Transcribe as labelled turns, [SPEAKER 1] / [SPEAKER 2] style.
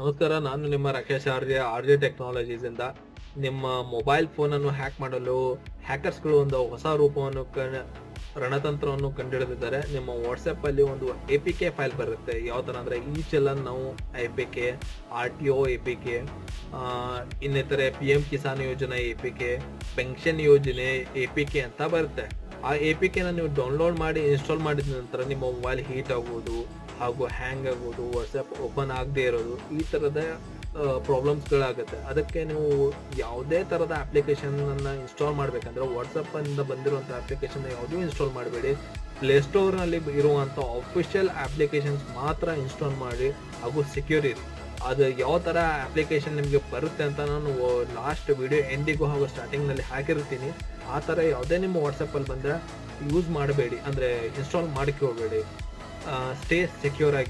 [SPEAKER 1] ನಮಸ್ಕಾರ, ನಾನು ನಿಮ್ಮ ರಾಕೇಶ್ ಆರ್ ಜೆ ಟೆಕ್ನಾಲಜೀಸ್ ಇಂದ. ನಿಮ್ಮ ಮೊಬೈಲ್ ಫೋನ್ ಅನ್ನು ಹ್ಯಾಕ್ ಮಾಡಲು ಹ್ಯಾಕರ್ಸ್ಗಳು ಒಂದು ಹೊಸ ರೂಪವನ್ನು ರಣತಂತ್ರವನ್ನು ಕಂಡುಹಿಡಿದಿದ್ದಾರೆ. ನಿಮ್ಮ ವಾಟ್ಸಪ್ ಅಲ್ಲಿ ಒಂದು APK ಫೈಲ್ ಬರುತ್ತೆ. ಯಾವ ತರ ಅಂದ್ರೆ ಈ ಚಲನ್ ನಾವು APK, RTO APK, ಇನ್ನಿತರೆ PM ಕಿಸಾನ್ ಯೋಜನಾ APK, ಪೆನ್ಷನ್ ಯೋಜನೆ APK ಅಂತ ಬರುತ್ತೆ. ಆ APK ನ ನೀವು ಡೌನ್ಲೋಡ್ ಮಾಡಿ ಇನ್ಸ್ಟಾಲ್ ಮಾಡಿದ ನಂತರ ನಿಮ್ಮ ಮೊಬೈಲ್ ಹೀಟ್ ಆಗುವುದು ಹಾಗೂ ಹ್ಯಾಂಗ್ ಆಗೋದು, ವಾಟ್ಸಪ್ ಓಪನ್ ಆಗದೆ ಇರೋದು, ಈ ತರದ ಪ್ರಾಬ್ಲಮ್ಸ್ಗಳಾಗುತ್ತೆ. ಅದಕ್ಕೆ ನೀವು ಯಾವುದೇ ತರದ ಅಪ್ಲಿಕೇಶನ್ ಅನ್ನ ಇನ್ಸ್ಟಾಲ್ ಮಾಡ್ಬೇಕಂದ್ರೆ ವಾಟ್ಸಪ್ ಇಂದ ಬಂದಿರುವಂತಹ ಅಪ್ಲಿಕೇಶನ್ ಯಾವುದೂ ಇನ್ಸ್ಟಾಲ್ ಮಾಡಬೇಡಿ. ಪ್ಲೇಸ್ಟೋರ್ ನಲ್ಲಿ ಇರುವಂತ ಅಫಿಷಿಯಲ್ ಅಪ್ಲಿಕೇಶನ್ಸ್ ಮಾತ್ರ ಇನ್ಸ್ಟಾಲ್ ಮಾಡಿ ಹಾಗೂ ಸೆಕ್ಯೂರ್ ಇರಿ. ಅದು ಯಾವ ತರ ಅಪ್ಲಿಕೇಶನ್ ನಿಮಗೆ ಬರುತ್ತೆ ಅಂತ ನಾನು ಲಾಸ್ಟ್ ವಿಡಿಯೋ ಎಂಡಿಗೂ ಹಾಗೂ ಸ್ಟಾರ್ಟಿಂಗ್ ನಲ್ಲಿ ಹಾಕಿರ್ತೀನಿ. ಆ ತರ ಯಾವುದೇ ನಿಮ್ಮ ವಾಟ್ಸಪ್ ಅಲ್ಲಿ ಬಂದ್ರೆ ಯೂಸ್ ಮಾಡಬೇಡಿ, ಅಂದ್ರೆ ಇನ್ಸ್ಟಾಲ್ ಮಾಡ್ಕೋಬೇಡಿ. ಸ್ಟೇ ಸೆಕ್ಯೂರ್ ಆಗಿ.